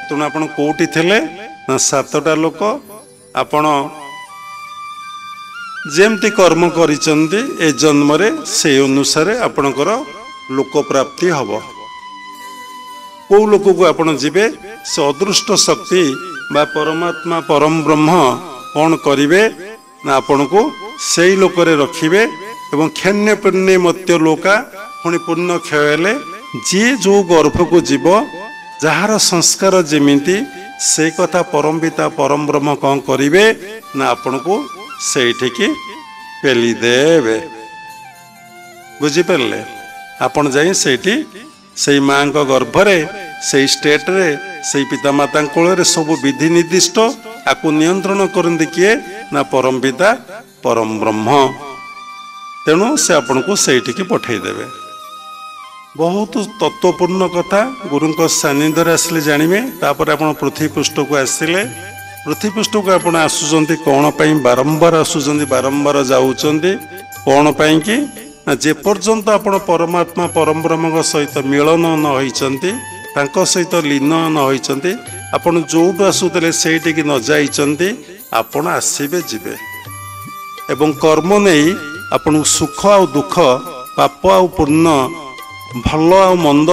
तेणु आपण कोठी थिले ना 7टा लोक आपण जेमती कर्म करिचंदी ए जन्म रे से अनुसार आपणकर लोक प्राप्ति हब को लोक को आपण जीवे से अदृष्ट शक्ति बा परमात्मा परम ब्रह्म कौन करिवे ना आपण को सेई लोकरे रखिबे एवं क्षण्य पुण्य मत्य लोका पुणी पुण्य क्षयले जी जो गर्भ को जीव जार संस्कार जेमिति से कथा परम पिता परम ब्रह्म कौन करिवे ना आपण को सेठी की पेली देवे बुझी परले आपण जाई सेठी सेई मां को गर्भ रे सेई स्टेट रे सेई पिता माता कोल रे सब विधि निर्दिष्ट आकु नियंत्रण करंदी किए ना परम पिता परम ब्रह्म तेणु से आपण को सेठी की पठेई देवे बहुत तत्वपूर्ण कथा गुरु सानिध्य आसिले जानवे तापर आपण पृथ्वी पृष्ठ को आसिले पृथ्वी पृष्ठ को आपण आसुचंती कौन पाई बारंबार आसुचंती बारंबार जाउचंती कौन पाई कि जे पर्यंत आपण परमात्मा परम ब्रह्म सहित मिलन न होइचंती तांको सहित लीन न होइचंती आपण जोटू आसुतले सेठी की न जाइचंती आपण आसीबे जिबे एवं कर्म नहीं आपण सुख आ दुख पाप आ पुण्य भल आ मंद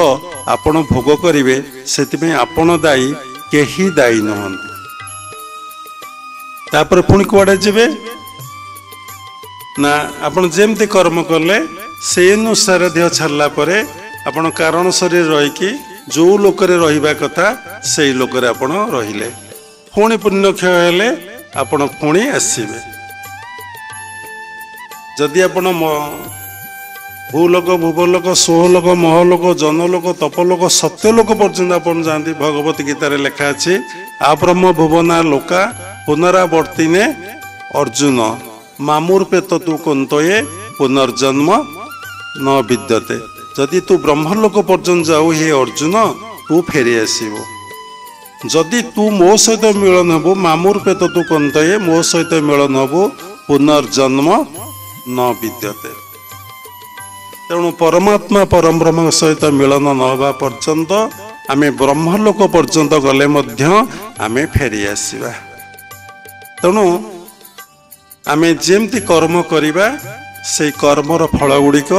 आपण भोग करिवे सेति आपण दायी केही दायी नहंती तापर पुणी कुआडे जीवे ना आपण जेमती कर्म कले से अनुसार देह छाड़ला परे आपण कारण शरीर रहीकि जो लोकरे रहिबा कथा से लोकरे आपण रहिले पुणी पुण्य क्षय हेले आपण पुणी आसीबे जदि आपण भूलोक भूवलोक सोहलोक महलोक जनलोक तपलोक सत्यलोक पर्यंत आपण जानती भगवत गीता रे लिखा अछि आ ब्रह्म भुवना लोका पुनरावर्तिने अर्जुन मामुर पेत तू कुंतये पुनर्जन्म न विद्यते जदि तू ब्रह्मलोक पर्यंत जाऊ हे अर्जुन तू फेरी आसीबो जदि तू मो सहित मिलन हबो मामुर पेत तू कुंतये मो सहित मिलन हबो पुनर्जन्म न विद्यते तेणु परमात्मा परम ब्रह्म सहित मिलन न होगा पर्यंत आमे ब्रह्मलोक पर्यंत गले मध्य आमे फेरी आसीबा तेणु आमे जेमती कर्म करिबा से कर्मर फल गुड़िक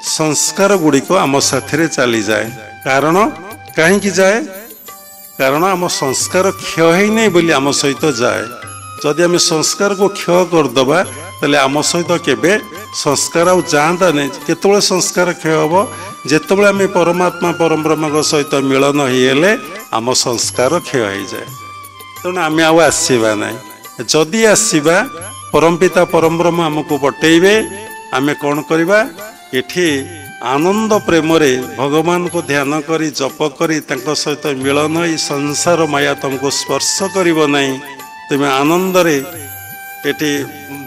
संस्कार गुड़िक आम साथी चली जाए कारण कहीं जाए कारण आम संस्कार क्षय ही नहीं बोली आम सहित जाए जदि आम संस्कार को क्षय करदबा ताले आम सहित केबे संस्कार आ जाता नहीं केतबेले संस्कार क्षय हम जितेबाला आम परमात्मा परम ब्रह्म सहित मिलन होइले आम संस्कार क्षय हो जाए तेणु आम आसवा ना जदि आसवा परम पिता परम ब्रह्म आमको बटेबे आम कौन करवा एठी आनंद प्रेम रे भगवान को ध्यान करी जप करी तांको सहित मिलन ही संसार माया तुमको स्पर्श करिवो नहीं तुम आनंद रे एठी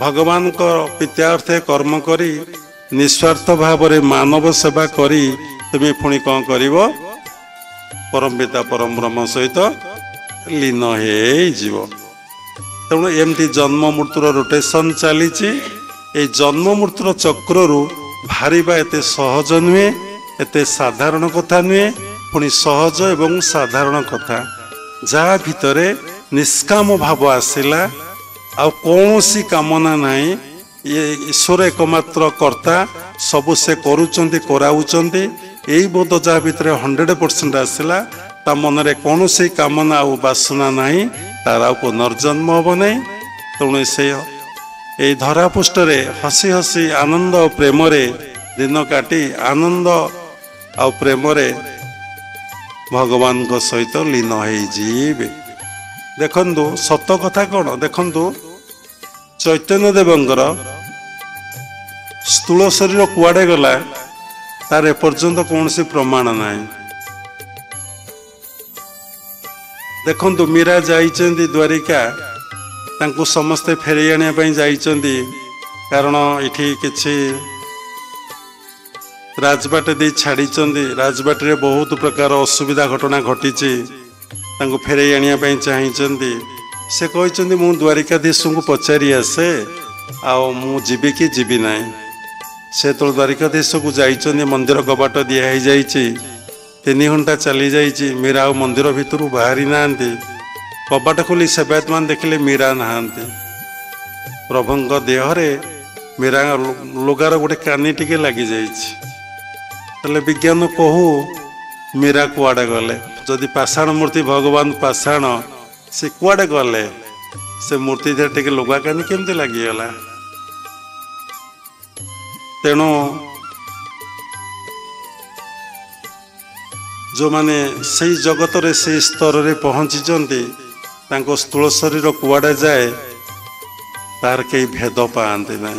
भगवान को पित्यार्थे कर्म करी निस्वार्थ भाव रे मानव सेवा करी तुम पुणी कौन करिवो परम पिता परम ब्रह्म सहित लीन हे जीव तेणु एमती जन्म मृत्युर रोटेशन चली जन्म मृत्युर चक्र बाहरिबा एते सहज नुहे एते साधारण कथा नुहे पुणी सहज एवं साधारण कथा जहाँ भितरे निष्काम भाव आसिला आ कौनसी कामना नहीं ये ईश्वर एकमात्र कर्ता सबु से करुचंती कराउचंती यही बोध जहाँ भितर 100% आसिला ता मन रे कौनसी कामना आ वासना नहीं तार आ पुनर्जन्म हम नहीं तेणु से यही धरा पृष्ठरे हसी हसी आनंद और प्रेम रे दिन काटी आनंद आ प्रेम रे भगवान को सहित लीन हो जीवे देखंतु सत कथा कौन देखंतु चैतन्य देवंकर स्थूल शरीर कुआडे गला तार एपर्यंत कौन सी प्रमाण नहीं देखंतु मीरा जाइचंदी द्वारिका तांको समस्ते फेरे आने जाइचंदी कारण इठी किछि राजबाट दे छाड़ी राजबाट रे बहुत प्रकार असुविधा घटना घटी फेरे आने चाहिए से कहते मु द्वारिकाधीश को पचारि आसे आबी कि जीवी ना से तो द्वारिकाधीश को जाइए मंदिर कबाट दिखाई 3 ଘଣ୍ଟା ଚली जाइए मीरा आ मंदिर भितर बाहरी नांती कबाट खोली सेवायत मान देखिले मीरा नहांती प्रभुंक देहरे मीरा लुगार गोटे कानी टिके लगी जाइए विज्ञान कहू मीरा कुआड़े गले जदि पाषाण मूर्ति भगवान पाषाण से कुआड़े गले से मूर्ति टे लुगा कानी केमती लगिगला तेणु जो माने सही जगत रे से स्तर रे पहुँची स्थूल शरीर कुआड़े जाए तार कई भेद पाते ना।